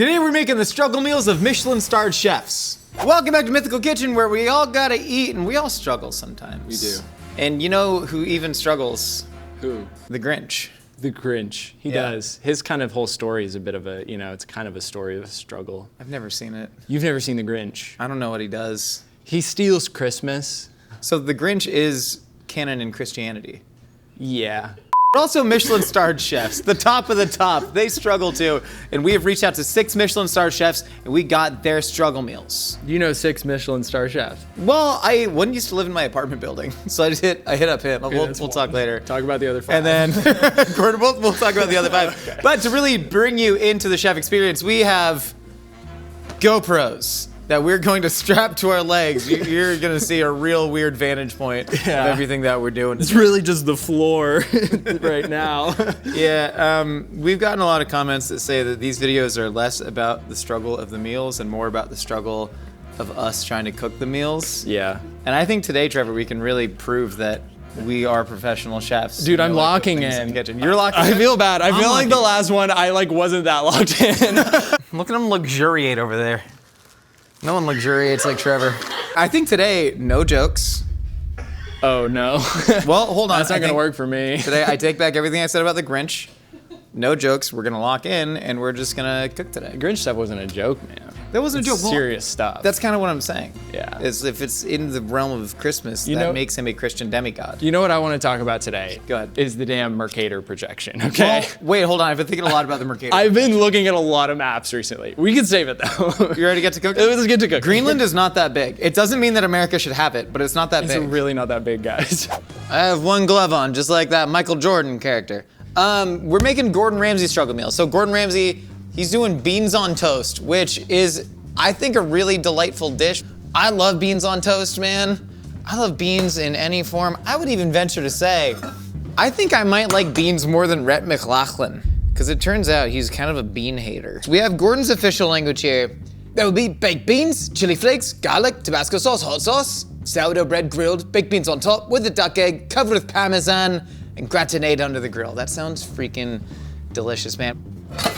Today we're making the struggle meals of Michelin-starred chefs. Welcome back to Mythical Kitchen, where we all gotta eat and we all struggle sometimes. We do. And you know who even struggles? Who? The Grinch. The Grinch. He does. His kind of whole story is a bit of a, it's kind of a story of a struggle. I've never seen it. You've never seen The Grinch? I don't know what he does. He steals Christmas. So the Grinch is canon in Christianity. Yeah. But also Michelin-starred chefs, the top of the top. They struggle too. And we have reached out to 6 Michelin-starred chefs and we got their struggle meals. You know 6 Michelin-star chefs. Well, one used to live in my apartment building, so I hit up him. We'll talk later. Talk about the other 5. And then we'll talk about the other 5. Okay. But to really bring you into the chef experience, we have GoPros that we're going to strap to our legs. You're gonna see a real weird vantage point of everything that we're doing. It's really just the floor right now. Yeah, we've gotten a lot of comments that say that these videos are less about the struggle of the meals and more about the struggle of us trying to cook the meals. Yeah. And I think today, Trevor, we can really prove that we are professional chefs. Dude, I'm locking in. You're locking in? I feel bad. I feel like the last one, I wasn't that locked in. Look at him luxuriate over there. No one luxuriates like Trevor. I think today, no jokes. Oh no. Well, hold on. That's not gonna work for me. Today, I take back everything I said about the Grinch. No jokes. We're gonna lock in, and we're just gonna cook today. The Grinch stuff wasn't a joke, man. That wasn't a joke. Serious stuff. That's kind of what I'm saying. Yeah. Is if it's in the realm of Christmas, that makes him a Christian demigod. You know what I want to talk about today? Go ahead. Is the damn Mercator projection, okay? Well, wait, hold on. I've been thinking a lot about the Mercator. I've been looking at a lot of maps recently. We can save it though. You ready to get to cooking? Let's get to cooking. Greenland is not that big. It doesn't mean that America should have it, but it's not that big. It's really not that big, guys. I have one glove on, just like that Michael Jordan character. We're making Gordon Ramsay struggle meal. So Gordon Ramsay, he's doing beans on toast, which is, I think, a really delightful dish. I love beans on toast, man. I love beans in any form. I would even venture to say, I think I might like beans more than Rhett McLachlan, because it turns out he's kind of a bean hater. We have Gordon's official language here. That would be baked beans, chili flakes, garlic, Tabasco sauce, hot sauce, sourdough bread grilled, baked beans on top with a duck egg, covered with Parmesan, and gratinade under the grill. That sounds freaking delicious, man.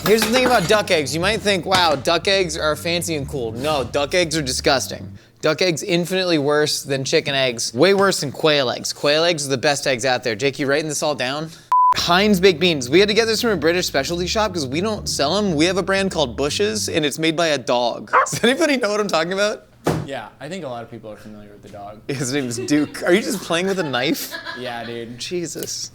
Here's the thing about duck eggs. You might think, wow, duck eggs are fancy and cool. No, duck eggs are disgusting. Duck eggs infinitely worse than chicken eggs. Way worse than quail eggs. Quail eggs are the best eggs out there. Jake, you writing this all down? Heinz baked beans. We had to get this from a British specialty shop because we don't sell them. We have a brand called Bush's and it's made by a dog. Does anybody know what I'm talking about? Yeah, I think a lot of people are familiar with the dog. His name is Duke. Are you just playing with a knife? Yeah, dude. Jesus.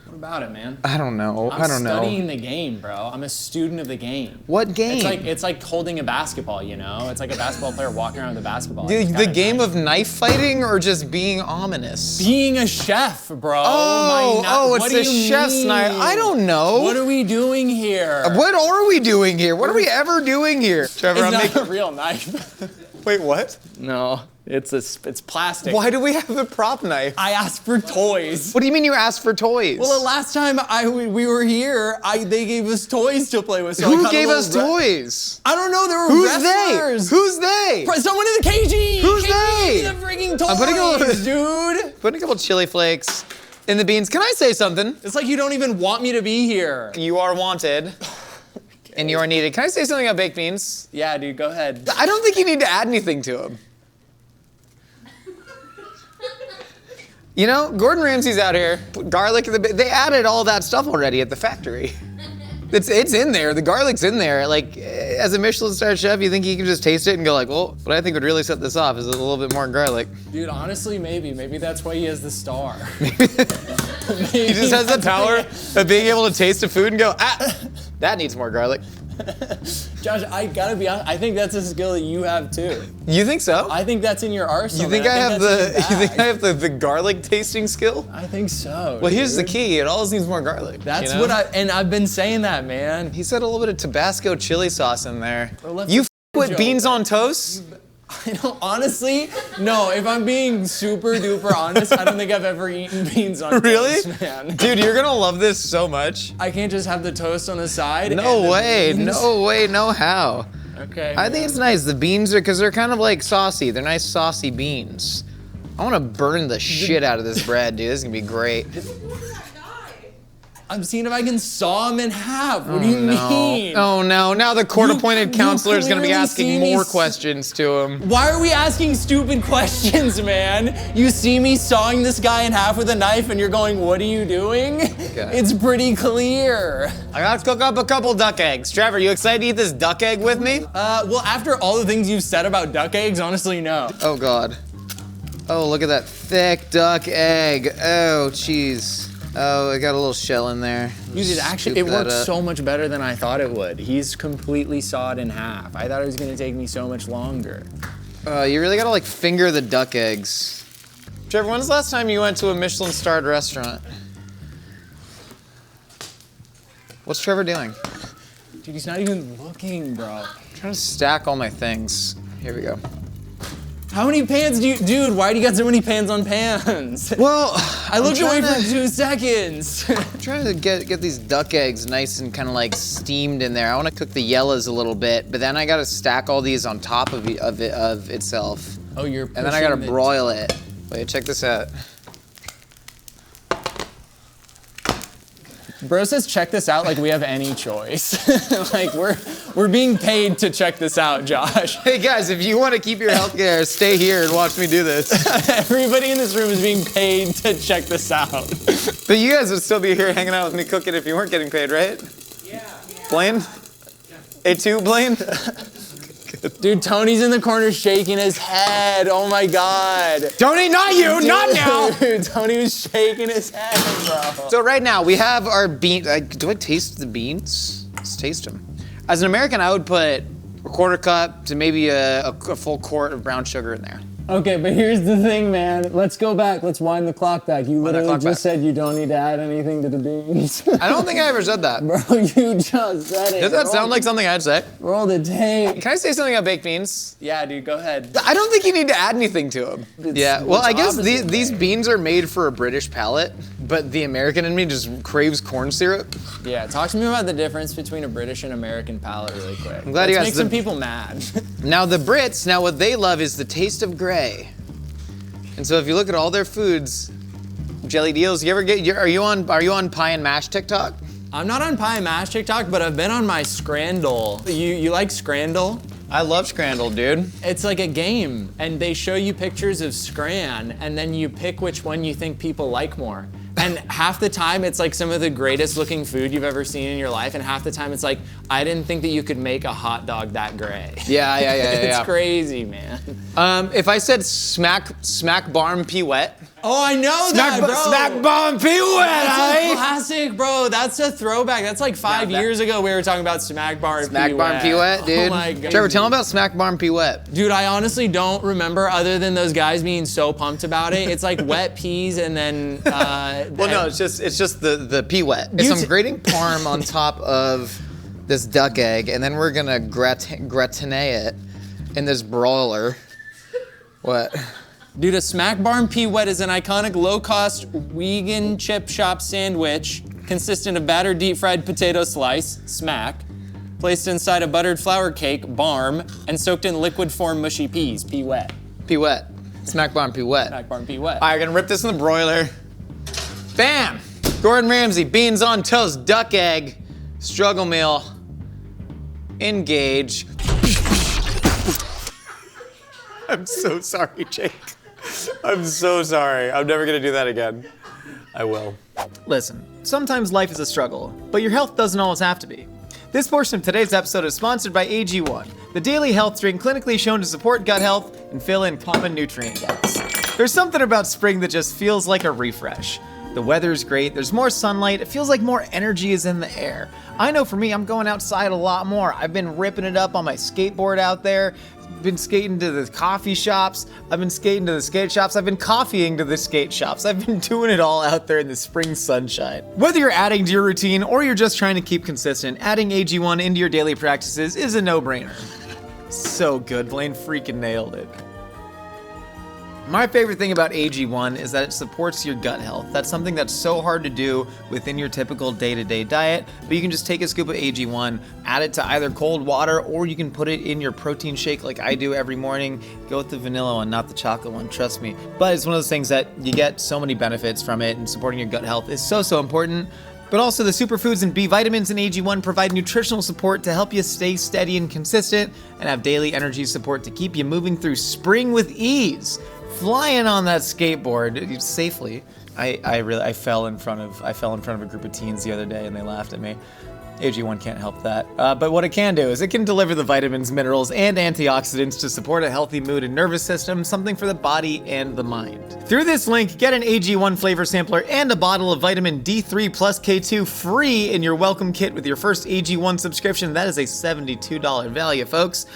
What about it, man? I don't know. I'm studying the game, bro. I'm a student of the game. What game? It's like holding a basketball, you know? It's like a basketball player walking around with a basketball. The game of knife fighting or just being ominous? Being a chef, bro. It's a chef's knife. I don't know. What are we doing here? What are we doing here? What are we ever doing here? Trevor, it's not a real knife. Wait, what? No, it's plastic. Why do we have the prop knife? I asked for toys. What do you mean you asked for toys? Well, the last time we were here, they gave us toys to play with. So who gave us toys? I don't know. There were wrestlers. Who's they? Someone in the KG. Who's they? The freaking toys, I'm putting dude. Putting a couple chili flakes in the beans. Can I say something? It's like you don't even want me to be here. You are wanted. And you are needed. Can I say something about baked beans? Yeah, dude, go ahead. I don't think you need to add anything to them. You know, Gordon Ramsay's out here, put garlic in they added all that stuff already at the factory. It's in there, the garlic's in there. Like, as a Michelin-star chef, you think you can just taste it and go like, well, what I think would really set this off is a little bit more garlic. Dude, honestly, maybe that's why he has the star. He just has the power of being able to taste a food and go, that needs more garlic. Josh, I gotta be honest, I think that's a skill that you have too. You think so? I think that's in your arsenal. You think I have the garlic tasting skill? I think so. Well, here's the key. It always needs more garlic. That's what I've been saying that, man. He said a little bit of Tabasco chili sauce in there. You with beans on toast? I don't, honestly, no, if I'm being super duper honest, I don't think I've ever eaten beans on toast, man. Dude, you're gonna love this so much. I can't just have the toast on the side. No way, no how. Okay. I think it's nice. The beans are, because they're kind of like saucy. They're nice saucy beans. I wanna burn the shit out of this bread, dude. This is gonna be great. I'm seeing if I can saw him in half. What do you mean? Oh no, now the court-appointed counselor is gonna be clearly asking see more me questions to him. Why are we asking stupid questions, man? You see me sawing this guy in half with a knife and you're going, what are you doing? Okay. It's pretty clear. I gotta cook up a couple duck eggs. Trevor, you excited to eat this duck egg with me? Well, after all the things you've said about duck eggs, honestly, no. Oh God. Oh, look at that thick duck egg. Oh, jeez. Oh, I got a little shell in there. Dude, it worked so much better than I thought it would. He's completely sawed in half. I thought it was gonna take me so much longer. You really gotta like finger the duck eggs. Trevor, when's the last time you went to a Michelin-starred restaurant? What's Trevor doing? Dude, he's not even looking, bro. I'm trying to stack all my things. Here we go. How many pans do you, dude, why do you got so many pans on pans? Well, I looked away for 2 seconds. I'm trying to get these duck eggs nice and kind of like steamed in there. I want to cook the yellows a little bit, but then I got to stack all these on top of itself. Oh, you're And then I got to broil it. Wait, check this out. Bro says check this out like we have any choice. Like we're being paid to check this out, Josh. Hey guys, if you want to keep your health care, stay here and watch me do this. Everybody in this room is being paid to check this out. But you guys would still be here hanging out with me cooking if you weren't getting paid, right? Yeah. Blaine? A2, Blaine? Dude, Tony's in the corner shaking his head. Oh my God. Tony, not you, not now! Dude, Tony was shaking his head, bro. So right now, we have our bean, do I taste the beans? Let's taste them. As an American, I would put a quarter cup to maybe a full quart of brown sugar in there. Okay, but here's the thing, man. Let's go back. Let's wind the clock back. You literally just said you don't need to add anything to the beans. I don't think I ever said that. Bro, you just said it. Does that sound like something I'd say? Roll the tape. Can I say something about baked beans? Yeah, dude, go ahead. I don't think you need to add anything to them. Yeah, well, I guess opposite, these beans are made for a British palate, but the American in me just craves corn syrup. Yeah, talk to me about the difference between a British and American palate really quick. I'm glad you Let's asked. make some people mad. Now the Brits, what they love is the taste of gray. And so if you look at all their foods, jelly deals, are you on pie and mash TikTok? I'm not on pie and mash TikTok, but I've been on my Scrandle. You like Scrandle? I love Scrandle, dude. It's like a game, and they show you pictures of Scran, and then you pick which one you think people like more. And half the time, it's like some of the greatest looking food you've ever seen in your life, and half the time, it's like, I didn't think that you could make a hot dog that gray. Yeah. It's crazy, man. If I said smack barm pee wet. Oh, I know that, bro. Smack barm pee wet, That's a classic, bro. That's a throwback. That's like 5 years ago we were talking about Smack Barn Smack barm pee wet, dude. Oh my God. Trevor, tell him about smack barm pee wet. Dude, I honestly don't remember other than those guys being so pumped about it. It's like wet peas and then Well, no, it's just the pea wet. It's some grating parm on top of this duck egg, and then we're gonna gratinate it in this broiler. What? Dude, a Smack Barn Pea Wet is an iconic low-cost vegan chip shop sandwich consisting of battered deep-fried potato slice, smack, placed inside a buttered flour cake, barm, and soaked in liquid form mushy peas, pea wet. Pea wet. Smack barn pea wet. Smack Barn Pea Wet. All right, gonna rip this in the broiler. Bam! Gordon Ramsay, beans on toast, duck egg, struggle meal. Engage. I'm so sorry, Jake. I'm so sorry. I'm never gonna do that again. I will. Listen, sometimes life is a struggle, but your health doesn't always have to be. This portion of today's episode is sponsored by AG1, the daily health drink clinically shown to support gut health and fill in common nutrient gaps. There's something about spring that just feels like a refresh. The weather's great, there's more sunlight, it feels like more energy is in the air. I know for me, I'm going outside a lot more. I've been ripping it up on my skateboard out there, been skating to the coffee shops, I've been skating to the skate shops, I've been coffeeing to the skate shops. I've been doing it all out there in the spring sunshine. Whether you're adding to your routine or you're just trying to keep consistent, adding AG1 into your daily practices is a no-brainer. So good, Blaine freaking nailed it. My favorite thing about AG1 is that it supports your gut health. That's something that's so hard to do within your typical day-to-day diet, but you can just take a scoop of AG1, add it to either cold water, or you can put it in your protein shake like I do every morning. Go with the vanilla one, not the chocolate one, trust me. But it's one of those things that you get so many benefits from it, and supporting your gut health is so important. But also the superfoods and B vitamins in AG1 provide nutritional support to help you stay steady and consistent and have daily energy support to keep you moving through spring with ease. Flying on that skateboard safely. I fell in front of a group of teens the other day and they laughed at me. AG1 can't help that. But what it can do is it can deliver the vitamins, minerals, and antioxidants to support a healthy mood and nervous system, something for the body and the mind. Through this link, get an AG1 flavor sampler and a bottle of vitamin D3 plus K2 free in your welcome kit with your first AG1 subscription. That is a $72 value, folks.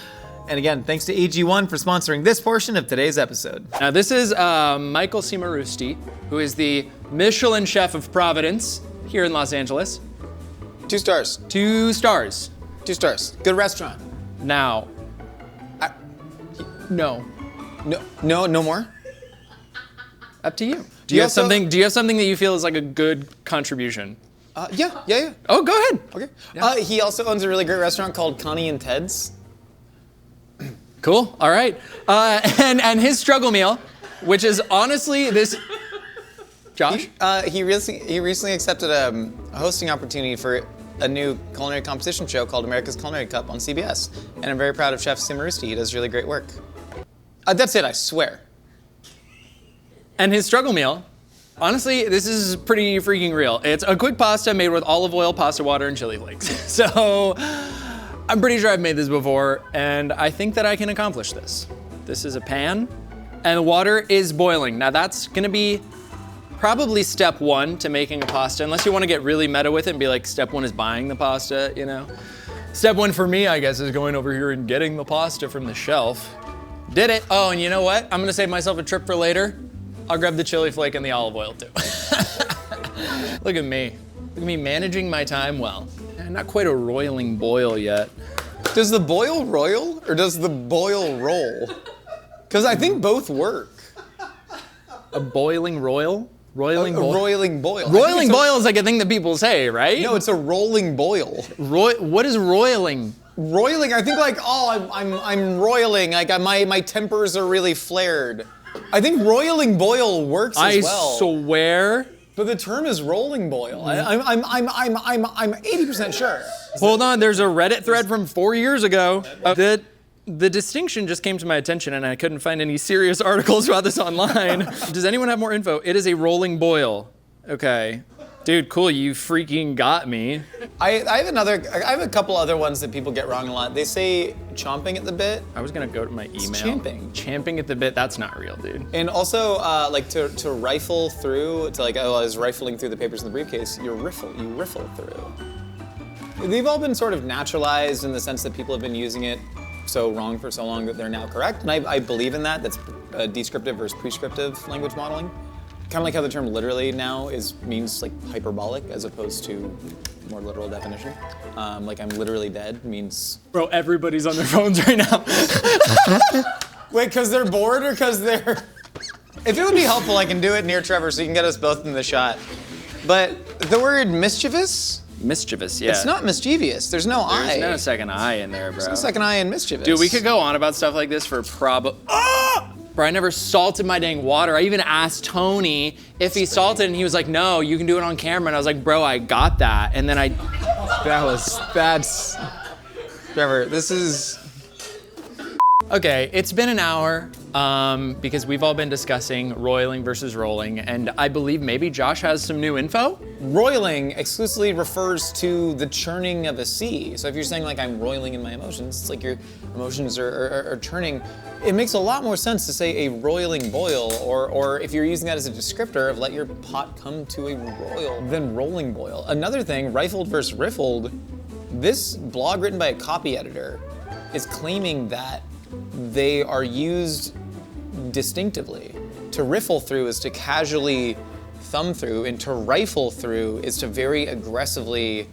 And again, thanks to AG1 for sponsoring this portion of today's episode. Now this is Michael Cimarusti, who is the Michelin chef of Providence here in Los Angeles. 2 stars. 2 stars. 2 stars. Good restaurant. Now, no. No more? Up to you. Do you have something that you feel is like a good contribution? Yeah. Oh, go ahead. Okay. Yeah. He also owns a really great restaurant called Connie and Ted's. Cool. All right. And his struggle meal, which is honestly this. Josh? He recently accepted a hosting opportunity for a new culinary competition show called America's Culinary Cup on CBS. And I'm very proud of Chef Cimarusti. He does really great work. That's it, I swear. And his struggle meal, honestly, this is pretty freaking real. It's a quick pasta made with olive oil, pasta water, and chili flakes. So I'm pretty sure I've made this before, and I think that I can accomplish this. This is a pan, and the water is boiling. Now that's gonna be probably step 1 to making a pasta, unless you want to get really meta with it and be like, step 1 is buying the pasta, you know? Step 1 for me, I guess, is going over here and getting the pasta from the shelf. Did it. Oh, and you know what? I'm gonna save myself a trip for later. I'll grab the chili flake and the olive oil too. Look at me. Look at me managing my time well. Not quite a roiling boil yet. Does the boil roil or does the boil roll? Because I think both work. A boiling roil? Roiling boil? Roiling boil. Roiling boil is like a thing that people say, right? No, it's a rolling boil. What is roiling? Roiling, I think like, oh, I'm roiling, like my tempers are really flared. I think roiling boil works as well. I swear. But the term is rolling boil. I'm 80% sure. Hold on, there's a Reddit thread from 4 years ago. The distinction just came to my attention and I couldn't find any serious articles about this online. Does anyone have more info? It is a rolling boil. Okay. Dude, cool, you freaking got me. I have a couple other ones that people get wrong a lot. They say chomping at the bit. I was gonna go to my email. It's champing. Champing at the bit, that's not real, dude. And also, like to rifle through, to like, oh, I was rifling through the papers in the briefcase, you riffle through. They've all been sort of naturalized in the sense that people have been using it so wrong for so long that they're now correct. And I believe in that. That's descriptive versus prescriptive language modeling. Kind of like how the term literally now means like hyperbolic as opposed to more literal definition. Like I'm literally dead means... Bro, everybody's on their phones right now. Wait, because they're bored or because they're... If it would be helpful, I can do it near Trevor so you can get us both in the shot. But the word mischievous? Mischievous, yeah. It's not mischievous. There's no I. There's no second I in there, bro. There's no second I in mischievous. Dude, we could go on about stuff like this for Bro, I never salted my dang water. I even asked Tony if he salted, and he was like, no, you can do it on camera. And I was like, bro, I got that. And then that's... Trevor, this is... Okay, it's been an hour because we've all been discussing roiling versus rolling, and I believe maybe Josh has some new info? Roiling exclusively refers to the churning of a sea. So if you're saying like I'm roiling in my emotions, it's like your emotions are churning. It makes a lot more sense to say a roiling boil, or if you're using that as a descriptor of let your pot come to a roil, than rolling boil. Another thing, rifled versus riffled, this blog written by a copy editor is claiming that they are used distinctively. To riffle through is to casually thumb through, and to rifle through is to very aggressively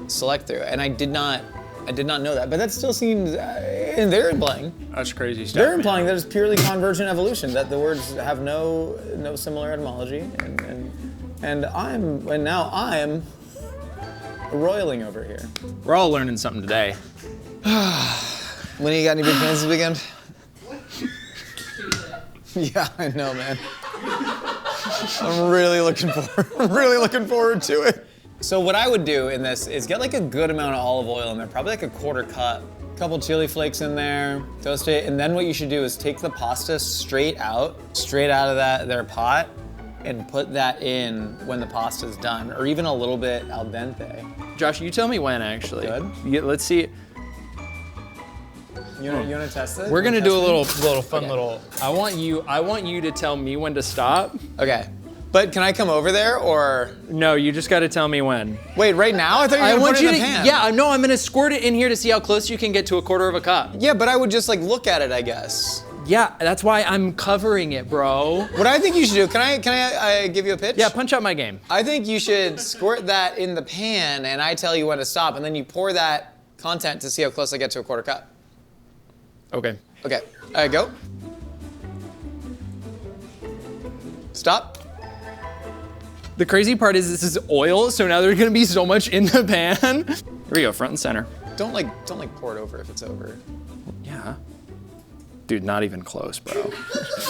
select through. And I did not know that, but that still seems, and they're implying. That's crazy stuff. They're implying that it's purely convergent evolution, that the words have no similar etymology, and now I'm roiling over here. We're all learning something today. Winnie, you got any big plans this weekend? Yeah, I know, man. I'm really looking forward to it. So what I would do in this is get like a good amount of olive oil in there, probably like a quarter cup. Couple chili flakes in there, toast it, and then what you should do is take the pasta straight out of their pot, and put that in when the pasta's done, or even a little bit al dente. Josh, you tell me when actually. Good. Yeah, let's see. You wanna test it? We're gonna do a little fun Okay. little. I want you to tell me when to stop. Okay. But can I come over there, or? No, you just got to tell me when. Wait, right now? I thought you were gonna put it in the pan. Yeah, no, I'm gonna squirt it in here to see how close you can get to a quarter of a cup. Yeah, but I would just like look at it, I guess. Yeah, that's why I'm covering it, bro. What I think you should do, can I give you a pitch? Yeah, punch out my game. I think you should squirt that in the pan, and I tell you when to stop, and then you pour that content to see how close I get to a quarter cup. Okay. Okay, all right, go. Stop. The crazy part is this is oil, so now there's gonna be so much in the pan. Here we go, front and center. Don't pour it over if it's over. Yeah. Dude, not even close, bro.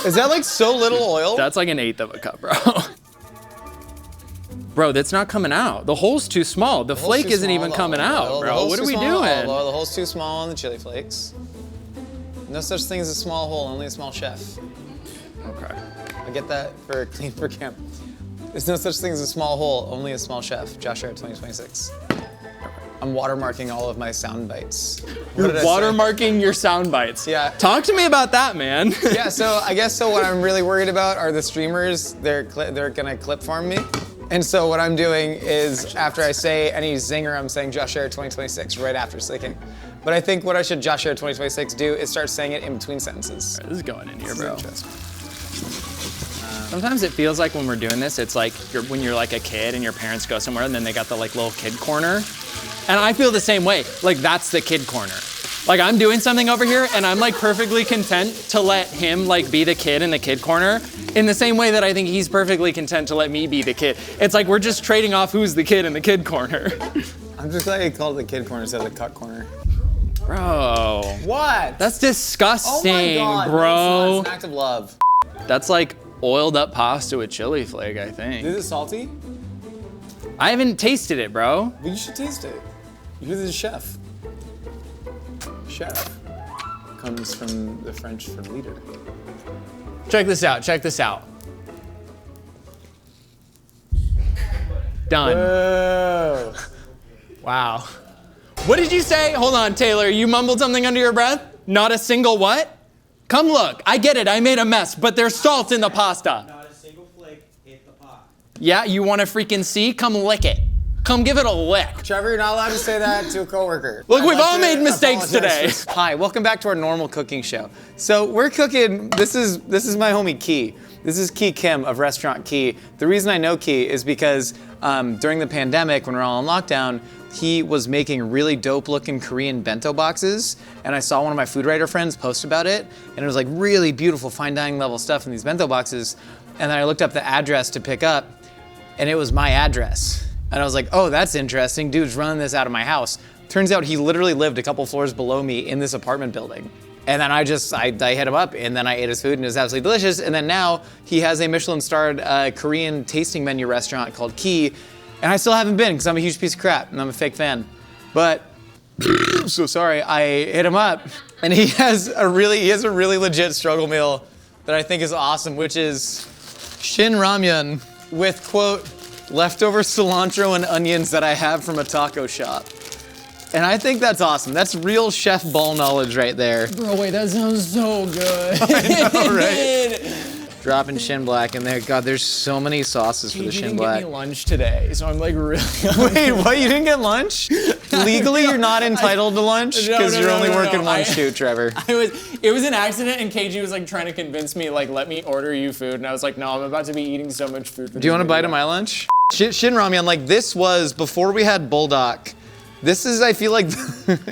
Is that like so little oil? That's like 1/8 of a cup, bro. Bro, that's not coming out. The hole's too small. The flake isn't even coming out, bro. What are we doing? The hole's too small on the chili flakes. No such thing as a small hole, only a small chef. Okay. I get that for Clean for Camp. There's no such thing as a small hole, only a small chef. Josh Hare 2026. I'm watermarking all of my sound bites. You're watermarking your sound bites. Yeah. Talk to me about that, man. Yeah, so I guess what I'm really worried about are the streamers. They're gonna clip farm me. And so what I'm doing is after I say any zinger, I'm saying Josh Hare 2026 right after slicking. But I think what I should Josh Hare 2026 do is start saying it in between sentences. This is going in here, bro. Interesting. Sometimes it feels like when we're doing this, it's like when you're like a kid and your parents go somewhere and then they got the like little kid corner. And I feel the same way. Like that's the kid corner. Like I'm doing something over here and I'm like perfectly content to let him like be the kid in the kid corner in the same way that I think he's perfectly content to let me be the kid. It's like we're just trading off who's the kid in the kid corner. I'm just glad you called it the kid corner instead of the cut corner. Bro. What? That's disgusting, oh my God, bro. No, it's an act of love. That's like oiled up pasta with chili flake, I think. Is it salty? I haven't tasted it, bro. Well, you should taste it. You're the chef. Chef comes from the French for leader. Check this out, check this out. Done. Whoa. Wow. What did you say? Hold on, Taylor, you mumbled something under your breath? Not a single what? Come look, I get it, I made a mess, but there's salt in the pasta. Not a single flake hit the pot. Yeah, you wanna freaking see? Come lick it. Come give it a lick. Trevor, you're not allowed to say that to a coworker. Look, I'd we've like all to made mistakes today. apologize. Hi, welcome back to our normal cooking show. So we're cooking, this is my homie Key. This is Key Kim of Restaurant Key. The reason I know Key is because during the pandemic, when we were all in lockdown, he was making really dope looking Korean bento boxes. And I saw one of my food writer friends post about it. And it was like really beautiful fine dining level stuff in these bento boxes. And then I looked up the address to pick up and it was my address. And I was like, oh, that's interesting. Dude's running this out of my house. Turns out he literally lived a couple floors below me in this apartment building. And then I hit him up and then I ate his food and it was absolutely delicious. And then now he has a Michelin starred Korean tasting menu restaurant called Key. And I still haven't been because I'm a huge piece of crap and I'm a fake fan. But, so sorry, I hit him up and he has a really legit struggle meal that I think is awesome, which is Shin Ramyun with, quote, leftover cilantro and onions that I have from a taco shop. And I think that's awesome. That's real chef ball knowledge right there. Bro, wait, that sounds so good. I know, right? Dropping Shin Black in there. God, there's so many sauces for the Shin Black. You didn't get me lunch today, so I'm like really Wait, what? You didn't get lunch? Legally, you're not entitled to lunch because you're only working one shoot, Trevor. It was an accident, and KG was like trying to convince me, like, let me order you food, and I was like, no, I'm about to be eating so much food. Do you want a bite of my lunch? Shin Ramyun, like this was before we had Bulldog. This is, I feel like,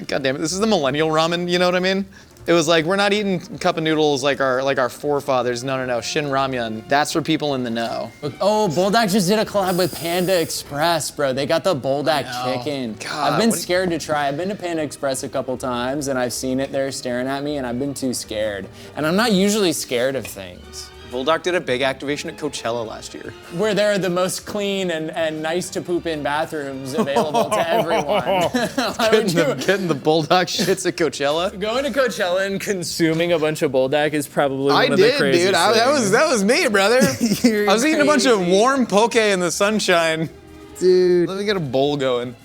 God damn it, this is the millennial ramen. You know what I mean? It was like, we're not eating cup of noodles like our forefathers. No. Shin Ramyun. That's for people in the know. Oh, Bulldog just did a collab with Panda Express, bro. They got the Bulldog chicken. God, I've been scared to try. I've been to Panda Express a couple times, and I've seen it there staring at me, and I've been too scared. And I'm not usually scared of things. Bulldog did a big activation at Coachella last year. Where there are the most clean and nice to poop in bathrooms available to everyone. Getting the Bulldog shits at Coachella. Going to Coachella and consuming a bunch of Bulldog is probably one of the craziest dude. things. That was me, brother. I was eating a bunch of warm poke in the sunshine. Dude. Let me get a bowl going.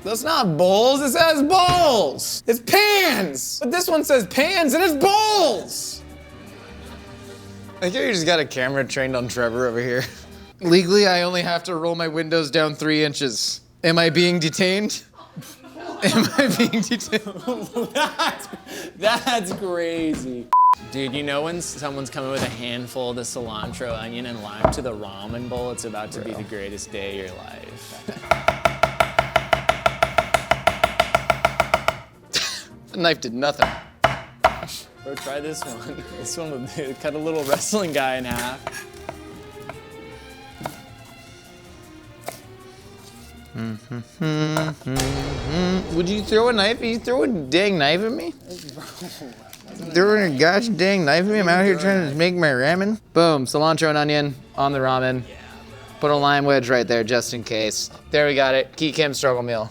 That's not bowls, it says bowls. It's pans. But this one says pans and it's bowls. I think you just got a camera trained on Trevor over here. Legally, I only have to roll my windows down 3 inches. Am I being detained? Am I being detained? That's crazy. Dude, you know when someone's coming with a handful of the cilantro, onion, and lime to the ramen bowl, it's about to be the greatest day of your life. The knife did nothing. Bro, try this one. This one will cut a little wrestling guy in half. Would you throw a knife? You throw a dang knife at me? Throwing a gosh dang knife at me? I'm out here trying to make my ramen. Boom, cilantro and onion on the ramen. Put a lime wedge right there just in case. There we got it. Ki Kim struggle meal.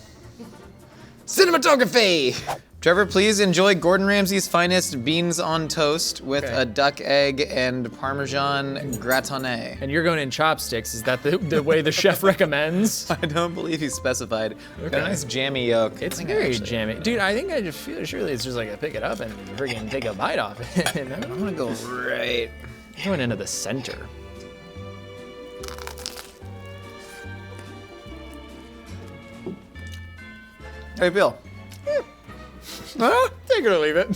Cinematography! Trevor, please enjoy Gordon Ramsay's finest beans on toast with a duck egg and Parmesan gratinée. And you're going in chopsticks. Is that the way the chef recommends? I don't believe he specified. Got a nice jammy yolk. It's very jammy. Dude, I think I just feel surely it's just like I pick it up and freaking take a bite off it. I'm gonna go right. Going into the center. How you feel? Take it or leave it.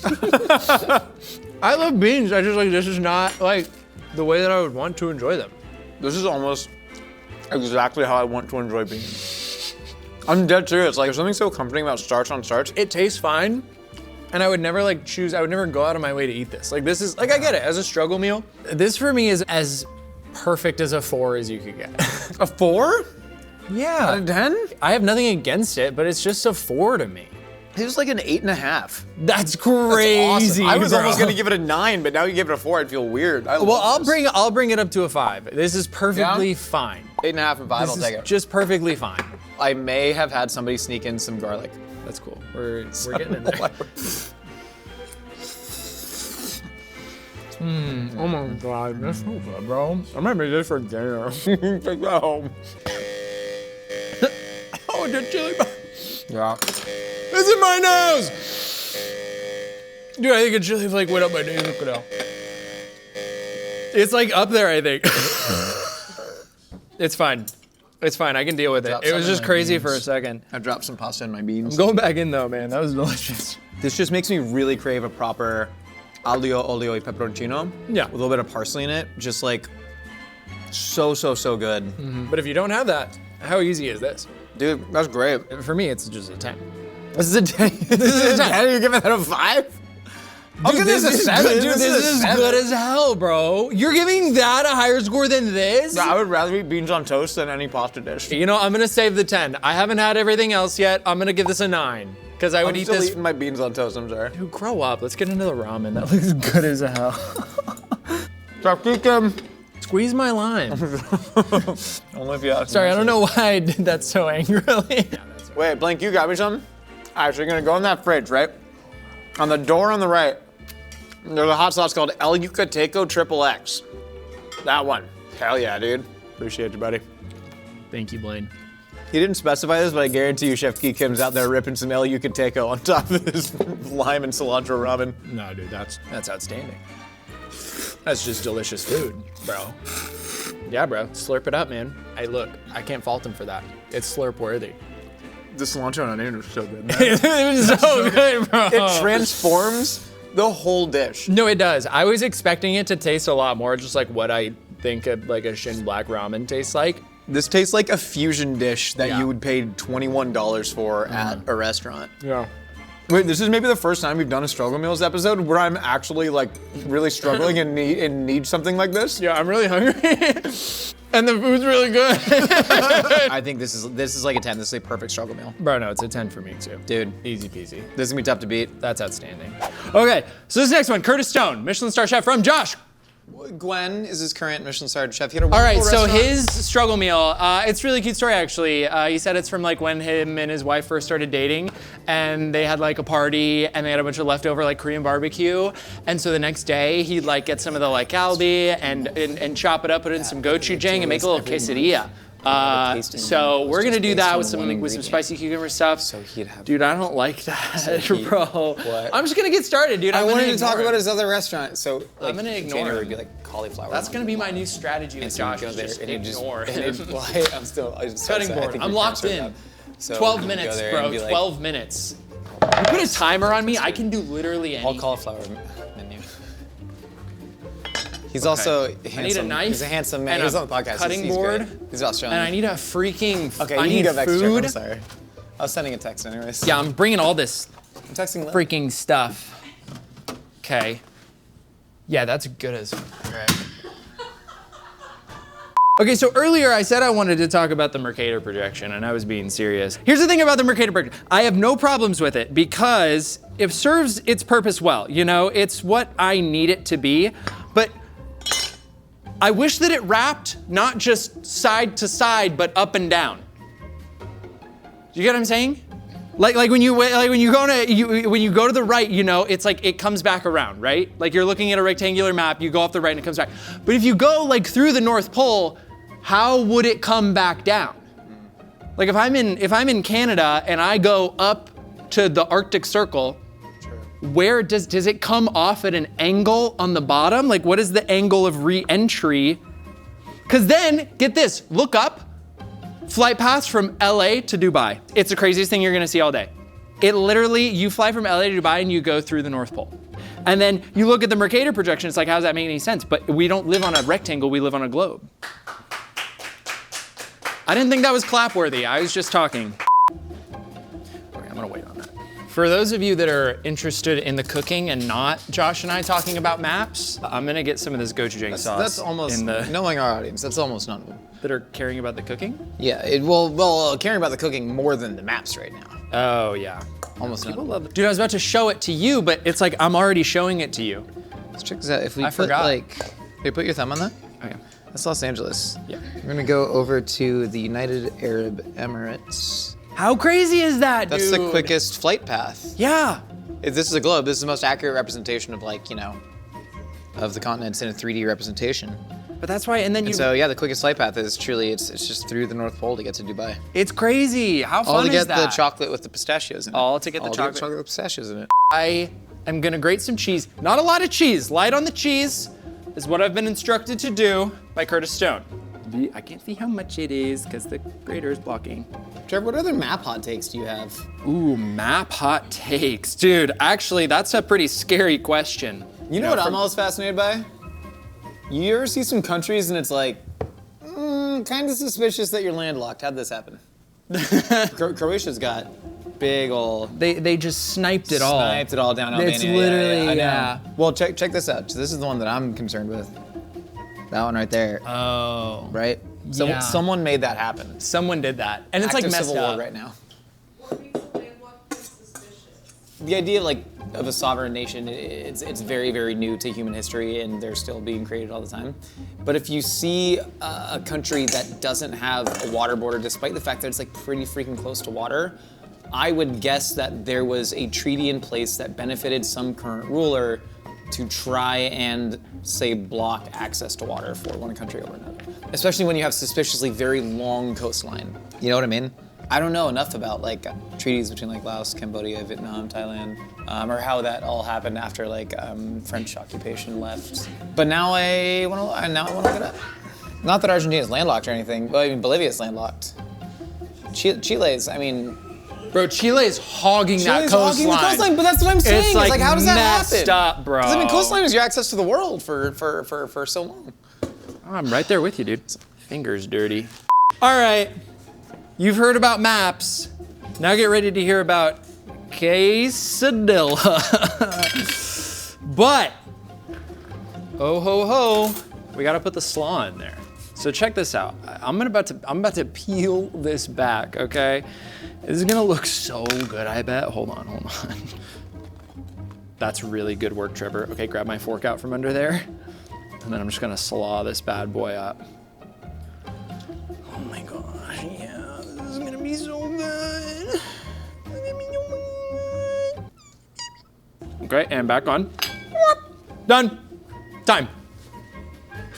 I love beans. I just like, this is not like the way that I would want to enjoy them. This is almost exactly how I want to enjoy beans. I'm dead serious. Like, there's something so comforting about starch on starch. It tastes fine, and I would never like choose, I would never go out of my way to eat this. Like this is, like I get it, as a struggle meal. This for me is as perfect as a 4 as you could get. A 4? Yeah. Out of 10? I have nothing against it, but it's just a 4 to me. It was like an 8.5. That's crazy. Awesome. I was bro. almost gonna give it a 9, but now you give it a 4, I'd feel weird. Well, I'll bring it up to a 5. This is perfectly fine. 8.5 and 5, This I'll is take it. just perfectly fine. I may have had somebody sneak in some garlic. That's cool. We're getting in there. Oh my god, that's so good, bro. I remember this for dinner. Take that home. Oh, the chili. Yeah. It's in my nose! Dude, I think a chili flake went up my nose. Look it out. It's like up there, I think. It's fine. It's fine. I can deal with it. Drop It was some in just my crazy beans. for a second. I dropped some pasta in my beans. I'm going back in though, man. That was delicious. This just makes me really crave a proper aglio, olio, e peperoncino. Yeah. With a little bit of parsley in it. Just like, so good. But if you don't have that, how easy is this? Dude, that's great. For me, it's just a 10. This is a 10. This is a 10? You're giving that a 5? I'll give this a 7. Good. Dude, this is good as hell, bro. You're giving that a higher score than this? I would rather eat beans on toast than any pasta dish. You know, I'm gonna save the 10. I haven't had everything else yet. I'm gonna give this a 9. Because I would I'm eat still this. eating my beans on toast, I'm sorry. Dude, grow up. Let's get into the ramen. That looks good as hell. Squeeze my lime. Only if you ask. Sorry, I don't know why I did that so angrily. Wait, Blink, you got me something? All right, so you're gonna go in that fridge, right? On the door on the right, there's a hot sauce called El Yucateco XXX. That one. Hell yeah, dude. Appreciate you, buddy. Thank you, Blaine. He didn't specify this, but I guarantee you Chef Ki Kim's out there ripping some El Yucateco on top of his lime and cilantro ramen. No, dude, that's outstanding. That's just delicious food, bro. Yeah, bro, slurp it up, man. Hey, look, I can't fault him for that. It's slurp worthy. The cilantro and onion is so good, man. It was so good, bro. It transforms the whole dish. No, it does. I was expecting it to taste a lot more just like what I think of like a Shin Black ramen tastes like. This tastes like a fusion dish that Yeah. you would pay $21 for at a restaurant. Yeah. Wait, this is maybe the first time we've done a struggle meals episode where I'm actually like really struggling and need something like this. Yeah, I'm really hungry. And the food's really good. I think this is like a 10. This is a perfect struggle meal. Bro, no, it's a 10 for me too. Dude, Easy peasy. this is gonna be tough to beat. That's outstanding. Okay, so this next one, Curtis Stone, Michelin star chef from Josh. Gwen is his current Michelin-starred chef. He had a All right, wonderful so restaurant. his struggle meal, it's a really cute story actually. He said it's from like when him and his wife first started dating, and they had like a party, and they had a bunch of leftover like Korean barbecue, and so the next day he'd like get some of the like kalbi and chop it up, put it in some gochujang, and make a little quesadilla. So we're gonna do that with some spicy cucumber stuff. So he'd have. Dude, I don't like that, bro. What? I'm just gonna get started, dude. I I'm wanted gonna to talk ignore about it. his other restaurant. So like, I'm gonna ignore January him. would be like cauliflower. That's gonna be my new strategy with Josh. Go there Just and ignore and him. well, I'm still I just Cutting board. I'm locked in. So 12 you minutes, go there bro. and be like, 12 minutes. You put a timer on me, I can do literally all anything. cauliflower menu. He's also handsome. I need a knife. He's a handsome man. and He was a on the podcast. Cutting he's board. Great. He's Australian. And I need a freaking. Okay, I you need can go back to Trevor. food. I'm sorry. I was sending a text anyways. Yeah, I'm bringing all this I'm texting Lynn. freaking stuff. Okay. Yeah, that's good as frick. Okay, so earlier I said I wanted to talk about the Mercator projection, and I was being serious. Here's the thing about the Mercator projection. I have no problems with it because it serves its purpose well. You know, it's what I need it to be, but I wish that it wrapped not just side to side, but up and down. Do you get what I'm saying? Like when you go to the right, you know, it's like it comes back around, right? Like you're looking at a rectangular map, you go off the right and it comes back. But if you go like through the North Pole, how would it come back down? Like if I'm in Canada and I go up to the Arctic Circle, where does it come off at an angle on the bottom? Like what is the angle of re-entry? Because then, get this, look up, flight paths from LA to Dubai. It's the craziest thing you're gonna see all day. It literally, you fly from LA to Dubai and you go through the North Pole. And then you look at the Mercator projection, it's like, how does that make any sense? But we don't live on a rectangle, we live on a globe. I didn't think that was clap-worthy, I was just talking. Okay, I'm gonna wait on that. For those of you that are interested in the cooking and not Josh and I talking about maps, I'm gonna get some of this gochujang sauce. That's almost, in the, knowing our audience, that's almost none of them. that are caring about the cooking? Yeah, well, caring about the cooking more than the maps right now. Oh yeah. Almost none. People love it. Dude, I was about to show it to you, but it's like I'm already showing it to you. Let's check this out. If we I put forgot. like, hey, put your thumb on that. Okay. That's Los Angeles. Yeah. We're gonna go over to the United Arab Emirates. How crazy is that, That's dude? the quickest flight path. Yeah. If this is a globe, this is the most accurate representation of like, you know, of the continents in a 3D representation. But that's why, and then you. And so yeah, the quickest flight path is truly, it's just through the North Pole to get to Dubai. It's crazy. How fun All to is get that? the chocolate with the pistachios in it. All to get the chocolate. chocolate with pistachios in it. I am gonna grate some cheese. Not a lot of cheese. Light on the cheese is what I've been instructed to do by Curtis Stone. I can't see how much it is because the grater is blocking. Trevor, what other map hot takes do you have? Ooh, map hot takes. Dude, actually, that's a pretty scary question. You know what I'm always fascinated by? You ever see some countries and it's like, kind of suspicious that you're landlocked. How'd this happen? Croatia's got big old. They just sniped it all. Sniped it all down Albania. It's literally, I know. yeah. Well, check this out. So this is the one that I'm concerned with. That one right there, Oh. right? So Yeah. someone made that happen. Someone did that. And it's Active like messed civil up. war right now. What makes a landlocked suspicious? The idea of a sovereign nation, it's very, very new to human history, and they're still being created all the time. But if you see a country that doesn't have a water border, despite the fact that it's like pretty freaking close to water, I would guess that there was a treaty in place that benefited some current ruler to try and, say, block access to water for one country over another. Especially when you have suspiciously very long coastline. You know what I mean? I don't know enough about like treaties between like Laos, Cambodia, Vietnam, Thailand, or how that all happened after like French occupation left. But now I want to look it up. Not that Argentina is landlocked or anything, but I mean Bolivia's landlocked. Chile's, I mean. Bro, Chile is hogging that coastline. Hogging the coastline, but that's what I'm saying. It's like how does that messed happen? up, bro. Because I mean, coastline is your access to the world for so long. I'm right there with you, dude. Fingers dirty. All right, you've heard about maps. Now get ready to hear about quesadilla. But, oh ho ho, we gotta put the slaw in there. So check this out. I'm about to peel this back, okay? This is gonna look so good, I bet. Hold on. That's really good work, Trevor. Okay, grab my fork out from under there. And then I'm just gonna slaw this bad boy up. Oh my gosh, yeah, this is gonna be so good. Okay, and back on. Done. Time.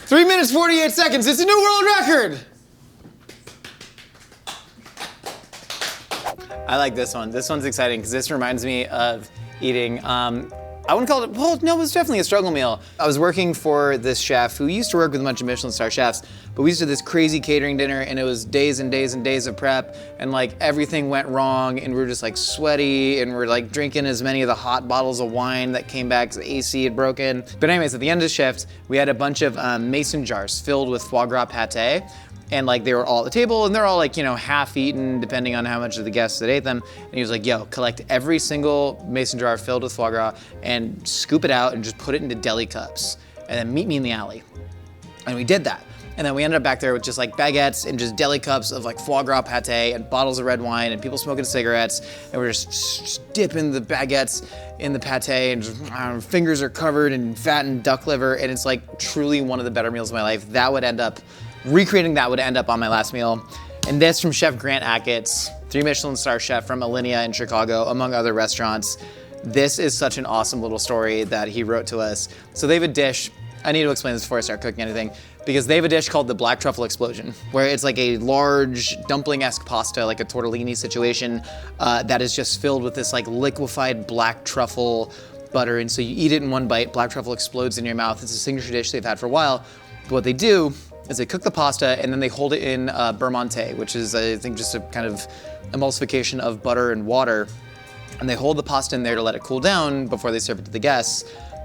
3 minutes, 48 seconds. It's a new world record. I like this one. This one's exciting because this reminds me of eating, I wouldn't call it, well, no, it was definitely a struggle meal. I was working for this chef who used to work with a bunch of Michelin star chefs, but we used to do this crazy catering dinner and it was days and days and days of prep and like everything went wrong and we were just like sweaty and we're like drinking as many of the hot bottles of wine that came back because the AC had broken. But anyways, at the end of the shift, we had a bunch of mason jars filled with foie gras pate. And like they were all at the table and they're all like, you know, half eaten depending on how much of the guests that ate them. And he was like, yo, collect every single mason jar filled with foie gras and scoop it out and just put it into deli cups. And then meet me in the alley. And we did that. And then we ended up back there with just like baguettes and just deli cups of like foie gras pate and bottles of red wine and people smoking cigarettes. And we're just dipping the baguettes in the pate and just, our fingers are covered in fattened duck liver. And it's like truly one of the better meals of my life. Recreating that would end up on my last meal. And this from Chef Grant Achatz, 3 Michelin star chef from Alinea in Chicago, among other restaurants. This is such an awesome little story that he wrote to us. So they have a dish, I need to explain this before I start cooking anything, because they have a dish called the Black Truffle Explosion, where it's like a large dumpling-esque pasta, like a tortellini situation, that is just filled with this like liquefied black truffle butter. And so you eat it in one bite, black truffle explodes in your mouth. It's a signature dish they've had for a while. But what they do is they cook the pasta and then they hold it in beurre monté, which is, I think, just a kind of emulsification of butter and water. And they hold the pasta in there to let it cool down before they serve it to the guests.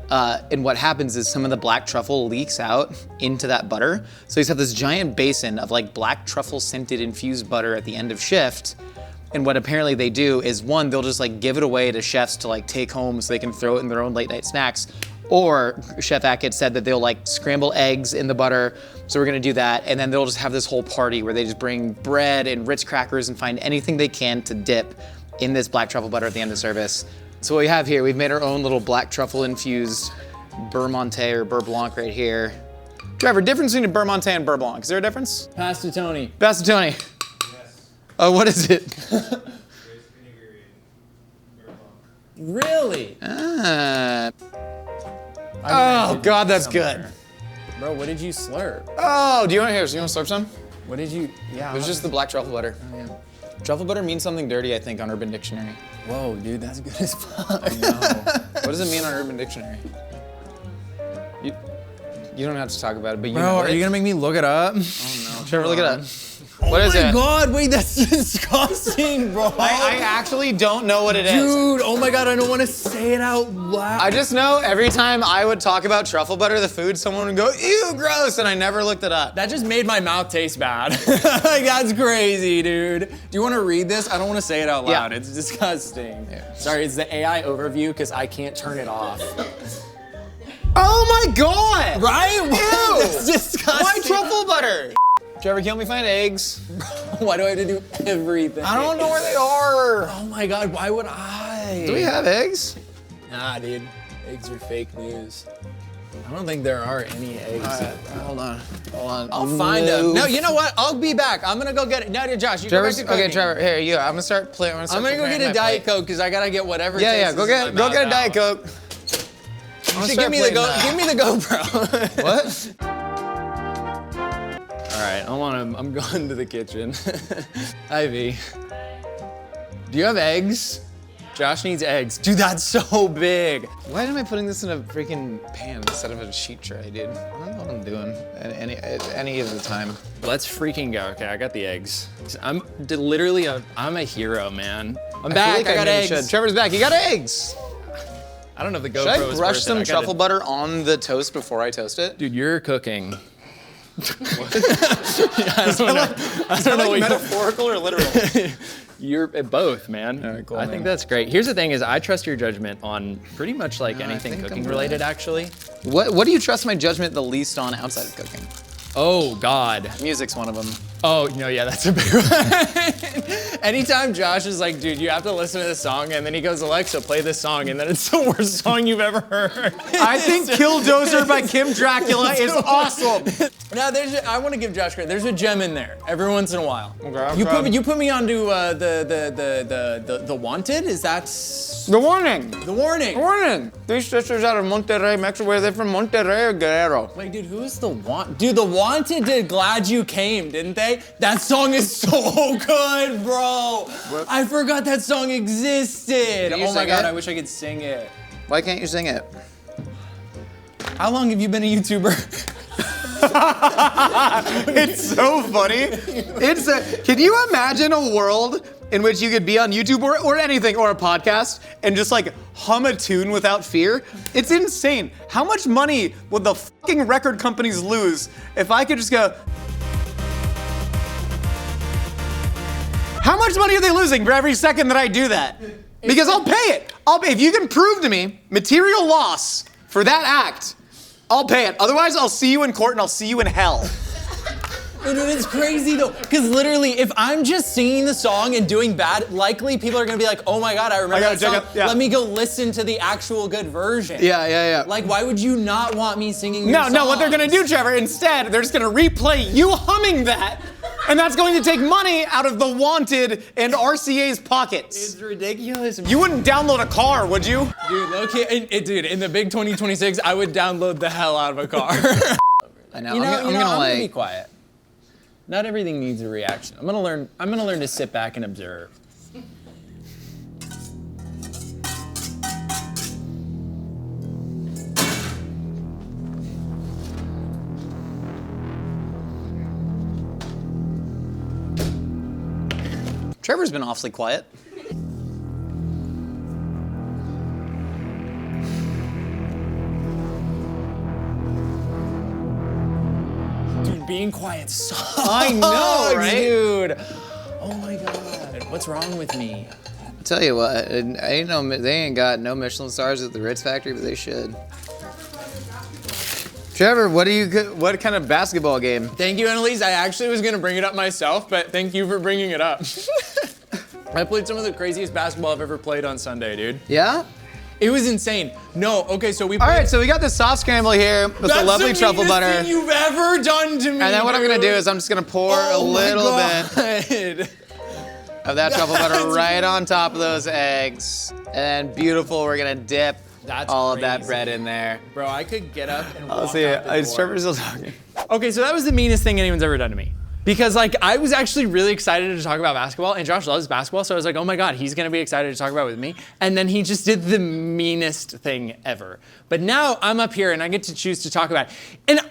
And what happens is some of the black truffle leaks out into that butter. So you have this giant basin of like black truffle scented infused butter at the end of shift. And what apparently they do is, one, they'll just like give it away to chefs to like take home so they can throw it in their own late night snacks. Or Chef Achatz said that they'll like scramble eggs in the butter. So we're gonna do that. And then they'll just have this whole party where they just bring bread and Ritz crackers and find anything they can to dip in this black truffle butter at the end of service. So what we have here, we've made our own little black truffle infused beurre monté or beurre blanc right here. Trevor, difference between a beurre monté and beurre blanc. Is there a difference? Pasta Tony. Pasta Tony. Yes. Oh, what is it? There's vinegar in beurre blanc. Really? Oh God, that's good. Bro, what did you slurp? Oh, do you want to slurp some? What did you, yeah. It was just the black truffle butter. Oh, yeah. Truffle butter means something dirty, I think, on Urban Dictionary. Whoa, dude, that's good as fuck. What does it mean on Urban Dictionary? You don't have to talk about it, but you Bro, know are it. you gonna make me look it up? Oh no, Trevor, look it up. What is Oh my it? God, wait, that's disgusting, bro. I actually don't know what it is. Dude, oh my God, I don't want to say it out loud. I just know every time I would talk about truffle butter, the food, someone would go, ew, gross, and I never looked it up. That just made my mouth taste bad. Like, that's crazy, dude. Do you want to read this? I don't want to say it out loud. Yeah. It's disgusting. Yeah. Sorry, it's the AI overview because I can't turn it off. Oh my God! Right? Ew! That's disgusting. Why truffle butter? Trevor, can you help me find eggs? Why do I have to do everything? I don't know where they are. Oh my God, why would I? Do we have eggs? Nah, dude. Eggs are fake news. I don't think there are any eggs. Hold on. I'll find them. No, you know what? I'll be back. I'm gonna go get it. No, Josh, you go back to cooking. Okay, Trevor, here, you. I'm gonna start playing. I'm gonna go get a Diet Coke because I gotta get whatever. Yeah, tastes go in get my mouth a Diet out. Coke. You should give me the GoPro. What? All right, I'm going to the kitchen. Ivy, do you have eggs? Josh needs eggs. Dude, that's so big. Why am I putting this in a freaking pan instead of a sheet tray, dude? I don't know what I'm doing any of the time. Let's freaking go. Okay, I got the eggs. I'm a hero, man. I'm back. I got eggs. Trevor's back. You got eggs. I don't know if the Should GoPro I is worth brush it. some truffle butter on the toast before I toast it? Dude, you're cooking. I don't know. I don't know. Like metaphorical or literal? You're both, man. All right, cool, I man. think that's great. Here's the thing is I trust your judgment on pretty much like I anything think I'm cooking good. related, actually. What do you trust my judgment the least on outside of cooking? Oh, God. Music's one of them. Oh, no, yeah, that's a big one. Anytime Josh is like, dude, you have to listen to this song, and then he goes, Alexa, play this song, and then it's the worst song you've ever heard. I think Killdozer by Kim Dracula is awesome. Now, I want to give Josh credit. There's a gem in there every once in a while. Okay, You put me onto the Wanted? Is that... The Warning. The Warning. Warning. These sisters out of Monterrey, Mexico. Where are they from? Monterrey or Guerrero? Wait, dude, who is the Wanted? Dude, the Wanted did Glad You Came, didn't they? That song is so good, bro. What? I forgot that song existed. Can you Oh my sing God, it? I wish I could sing it. Why can't you sing it? How long have you been a YouTuber? It's so funny. Can you imagine a world in which you could be on YouTube or anything, or a podcast, and just like hum a tune without fear? It's insane. How much money would the fucking record companies lose if I could just go, how much money are they losing for every second that I do that? Because I'll pay it. If you can prove to me material loss for that act, I'll pay it. Otherwise, I'll see you in court and I'll see you in hell. Dude, it's crazy though, because literally, if I'm just singing the song and doing bad, likely people are gonna be like, oh my God, I remember gotta that song. check it, yeah. Let me go listen to the actual good version. Yeah. Like, why would you not want me singing your No, what they're gonna songs? do, Trevor, instead, they're just gonna replay you humming that, and that's going to take money out of the Wanted and RCA's pockets. It's ridiculous. You wouldn't download a car, would you? Dude, low-key, dude, in the big 2026, I would download the hell out of a car. I know. I'm I'm gonna gonna be like. quiet. Not everything needs a reaction. I'm gonna learn to sit back and observe. Trevor's been awfully quiet. Dude, being quiet sucks. I know, right? Dude. Oh my God. What's wrong with me? I'll tell you what, they ain't got no Michelin stars at the Ritz factory, but they should. Trevor, what kind of basketball game? Thank you, Annalise. I actually was gonna bring it up myself, but thank you for bringing it up. I played some of the craziest basketball I've ever played on Sunday, dude. Yeah? It was insane. No, okay, so we played. All right, so we got the soft scramble here with the lovely truffle butter. That's the meanest thing you've ever done to me. And then what I'm gonna do is I'm just gonna pour a little bit bit. of that truffle butter right on top of those eggs. And beautiful, we're gonna dip That's all of that crazy. bread in there. Bro, I could get up and walk I'll see out the it. Is door. Trevor still talking? Okay, so that was the meanest thing anyone's ever done to me. Because like, I was actually really excited to talk about basketball, and Josh loves basketball, so I was like, oh my God, he's gonna be excited to talk about it with me. And then he just did the meanest thing ever. But now I'm up here and I get to choose to talk about it. And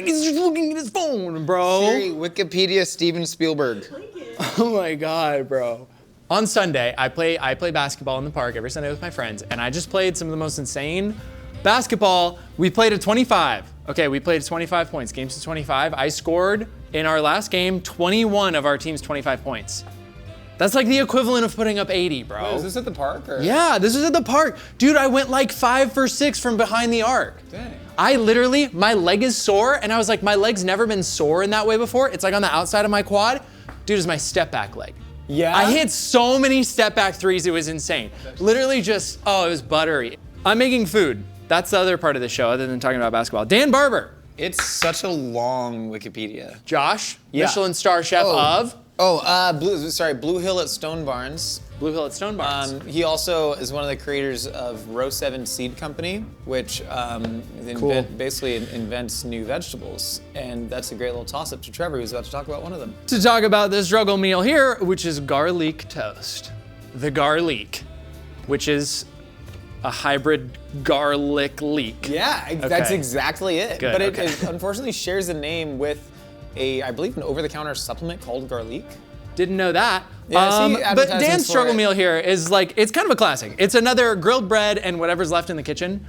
he's just looking at his phone, bro. Siri, Wikipedia Steven Spielberg. Oh my God, bro. On Sunday, I play basketball in the park every Sunday with my friends, and I just played some of the most insane basketball. We played at 25. Okay, we played at 25 points. Games to 25. I scored in our last game 21 of our team's 25 points. That's like the equivalent of putting up 80, bro. Wait, is this at the park? Or? Yeah, this was at the park. Dude, I went like 5 for 6 from behind the arc. Dang. I literally, my leg is sore, and I was like, my leg's never been sore in that way before. It's like on the outside of my quad. Dude, it's my step back leg. Yeah? I hit so many step back threes, it was insane. Literally just, it was buttery. I'm making food. That's the other part of the show, other than talking about basketball. Dan Barber. It's such a long Wikipedia. Josh, Yeah. Michelin star chef of Blue Hill at Stone Barns. Blue Hill at Stone Barns. He also is one of the creators of Row 7 Seed Company, which basically invents new vegetables. And that's a great little toss-up to Trevor, who's about to talk about one of them. To talk about the struggle meal here, which is garlic toast. The garlic, which is a hybrid garlic leek. Yeah, that's Okay. exactly it. Good, But okay. it unfortunately shares a name with I believe, an over-the-counter supplement called Garlic. Didn't know that. Yeah, I see But advertisements Dan's for struggle it. meal here is like, it's kind of a classic. It's another grilled bread and whatever's left in the kitchen,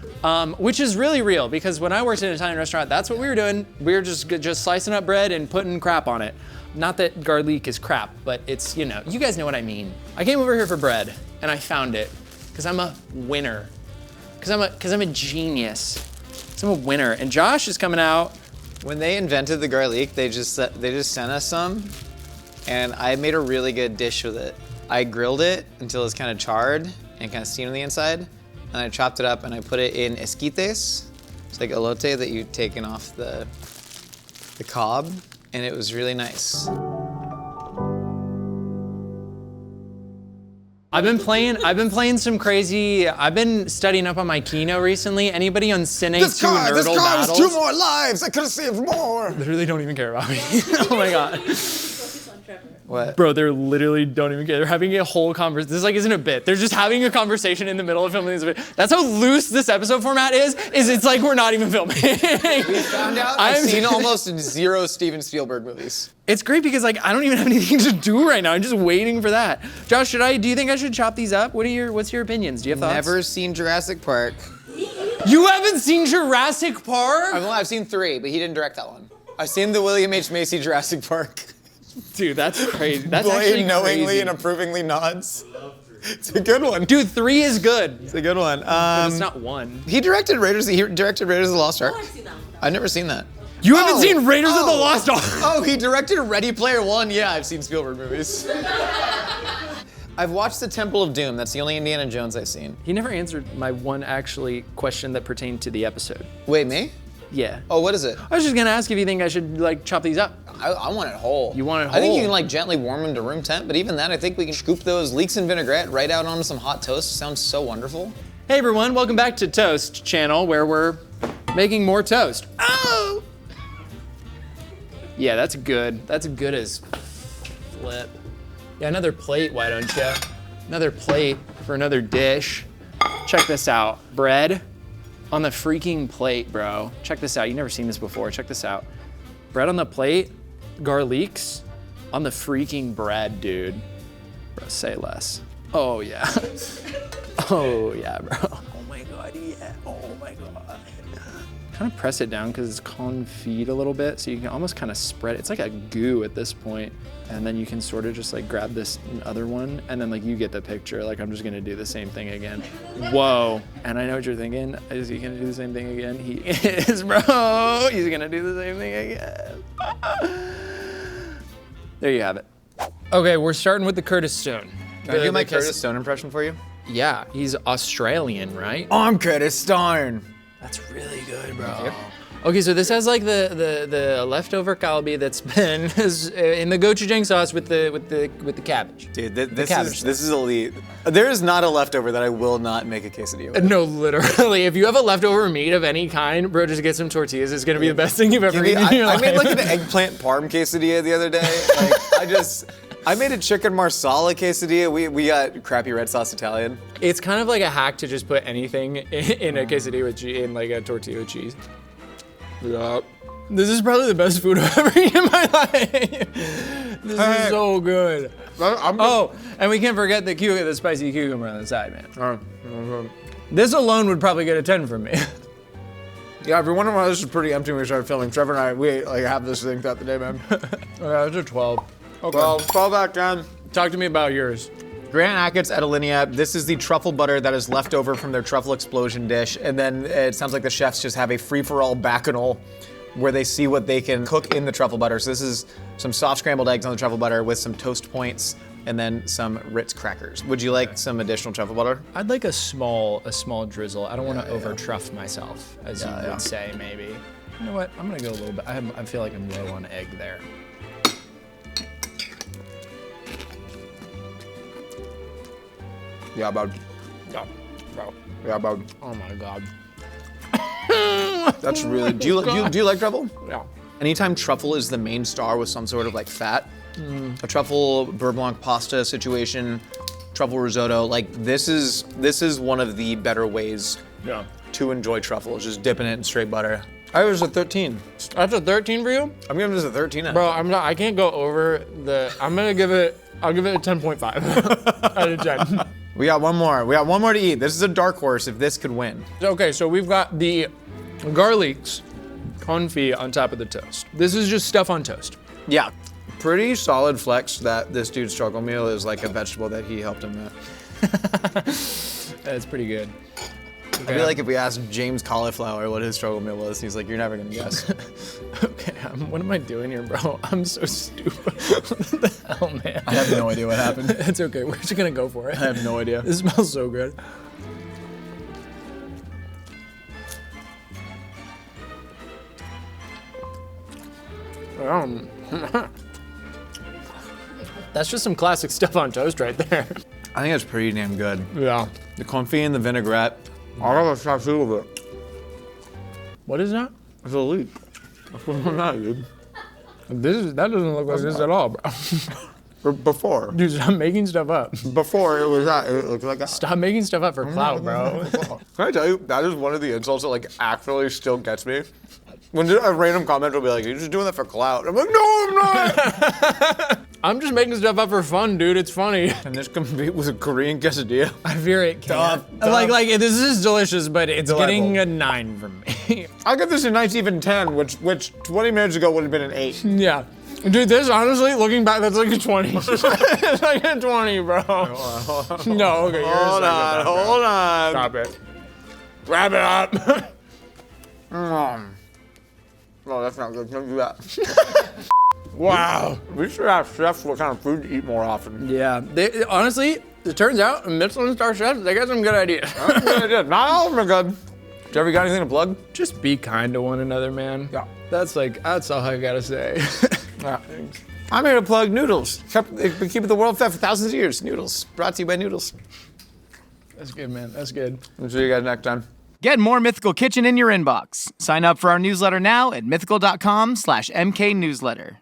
which is really real because when I worked in an Italian restaurant, that's what we were doing. We were just slicing up bread and putting crap on it. Not that garlic is crap, but it's, you guys know what I mean. I came over here for bread and I found it because I'm a winner. Because I'm a genius. 'Cause I'm a winner. And Josh is coming out. When they invented the garlic, they just sent us some, and I made a really good dish with it. I grilled it until it was kind of charred and kind of steamed on the inside, and I chopped it up and I put it in esquites. It's like elote that you've taken off the cob, and it was really nice. I've been playing some crazy. I've been studying up on my Kino recently. Anybody on Cine 2 Nerdle Battles? has 2 more lives. I could have saved more. Literally don't even care about me. Oh my god. Focus on Trevor. What? Bro, they're literally don't even care. They're having a whole conversation. This like isn't a bit. They're just having a conversation in the middle of filming this bit. That's how loose this episode format is it's like we're not even filming. We found out I've seen almost 0 Steven Spielberg movies. It's great because like I don't even have anything to do right now. I'm just waiting for that. Josh, do you think I should chop these up? What's your opinions? Do you have thoughts? Never seen Jurassic Park. You haven't seen Jurassic Park? I've seen 3, but he didn't direct that one. I've seen the William H. Macy Jurassic Park. Dude, that's crazy. That's Blaine actually knowingly crazy. and approvingly nods. It's a good one. Dude, 3 is good. It's a good one. But it's not 1. He directed Raiders of the Lost Ark. Oh, I've seen that one. I've never seen that. You haven't seen Raiders of the Lost Ark? Oh, he directed Ready Player One. Yeah, I've seen Spielberg movies. I've watched The Temple of Doom. That's the only Indiana Jones I've seen. He never answered my one actually question that pertained to the episode. Wait, me? Yeah. Oh, what is it? I was just gonna ask if you think I should like chop these up. I want it whole. You want it I think you whole? can like gently warm them to room temp, but even then, I think we can scoop those leeks and vinaigrette right out onto some hot toast. Sounds so wonderful. Hey everyone, welcome back to Toast channel where we're making more toast. Oh! Yeah, that's good. That's good as flip. Yeah, another plate, why don't you? Another plate for another dish. Check this out. Bread on the freaking plate, bro. Check this out. You've never seen this before. Check this out. Bread on the plate, garlics on the freaking bread, dude. Bro, say less. Oh, yeah. Oh, yeah, bro. Oh, my God, yeah. Oh, my God. Kind of press it down because it's confit a little bit, so you can almost kind of spread it. It's like a goo at this point. And then you can sort of just like grab this other one, and then like you get the picture. Like I'm just gonna do the same thing again. Whoa. And I know what you're thinking. Is he gonna do the same thing again? He is, bro. He's gonna do the same thing again. There you have it. Okay, we're starting with the Curtis Stone. Can I do my Curtis Stone impression for you? Yeah, he's Australian, right? I'm Curtis Stone. That's really good, bro. Okay, so this has like the leftover kalbi that's been in the gochujang sauce with the cabbage. Dude, this cabbage is elite. There is not a leftover that I will not make a quesadilla with. No, literally. If you have a leftover meat of any kind, bro, just get some tortillas. It's gonna be the best thing you've ever eaten in your I life. made like an eggplant parm quesadilla the other day. Like I made a chicken marsala quesadilla. We got crappy red sauce Italian. It's kind of like a hack to just put anything in a quesadilla with cheese, in like a tortilla with cheese. Yeah. This is probably the best food I've ever eaten in my life. This is so good. Oh, and we can't forget the spicy cucumber on the side, man. This alone would probably get a 10 from me. Yeah, if you're wondering why this is pretty empty when we started filming, Trevor and I, we like have this thing throughout the day, man. Yeah, it's a 12. Okay. Well, 12 out of 10. Talk to me about yours. Grant Achatz Adelinea, this is the truffle butter that is left over from their truffle explosion dish, and then it sounds like the chefs just have a free-for-all bacchanal where they see what they can cook in the truffle butter. So this is some soft scrambled eggs on the truffle butter with some toast points and then some Ritz crackers. Would you like some additional truffle butter? I'd like a small drizzle. I don't want to over-truff myself, as you would say, maybe. You know what? I'm gonna go a little bit. I feel like I'm low on egg there. Yeah, bud. Yeah, bro. Yeah, bud. Oh my God. That's really. Do you like truffle? Yeah. Anytime truffle is the main star with some sort of like fat, a truffle beurre blanc pasta situation, truffle risotto, like this is one of the better ways to enjoy truffle. Is just dipping it in straight butter. I was a 13. That's a 13 for you? I'm giving this a 13. Bro, I can't go over I'm gonna give it, I'll give it a 10.5 out of 10. We got one more. We got one more to eat. This is a dark horse if this could win. Okay, so we've got the garlics confit on top of the toast. This is just stuff on toast. Yeah. Pretty solid flex that this dude's struggle meal is like a vegetable that he helped him with. That's pretty good. I feel like if we asked James Cauliflower what his struggle meal was, he's like, you're never gonna guess. Okay, what am I doing here, bro? I'm so stupid. What the hell, man? I have no idea what happened. It's okay. We're just gonna go for it. I have no idea. This smells so good. That's just some classic stuff on toast right there. I think it's pretty damn good. Yeah. The confit and the vinaigrette. I got a shot of it. What is that? It's a leek. That's what I'm not, dude. That doesn't look like this at all, bro. Before. Dude, stop making stuff up. Before it was that. It looked like that. Stop making stuff up for clout, bro. Can I tell you, that is one of the insults that like actually still gets me. When a random comment will be like, you're just doing that for clout. I'm like, no, I'm not. I'm just making stuff up for fun, dude. It's funny. And this compete with a Korean quesadilla. I fear it can't. Tough. Like this is delicious, but it's Delightful. getting a 9 from me. I give this a nice even 10, which 20 minutes ago would have been an 8. Yeah. Dude, this honestly, looking back, that's like a 20. It's like a 20, bro. No, okay, you're Hold a on, psychopath, bro. hold on. Stop it. Wrap it up. No, that's not good. Don't do that. Wow. We should have chefs what kind of food to eat more often. Yeah, honestly, it turns out Michelin star chefs, they got some good ideas. Not all of them are good. Jeff, you got anything to plug? Just be kind to one another, man. Yeah. That's all I gotta say. Yeah. I'm here to plug noodles. Been keeping the world fed for thousands of years. Noodles. Brought to you by Noodles. That's good, man. That's good. We'll see you guys next time. Get more Mythical Kitchen in your inbox. Sign up for our newsletter now at mythical.com/mknewsletter.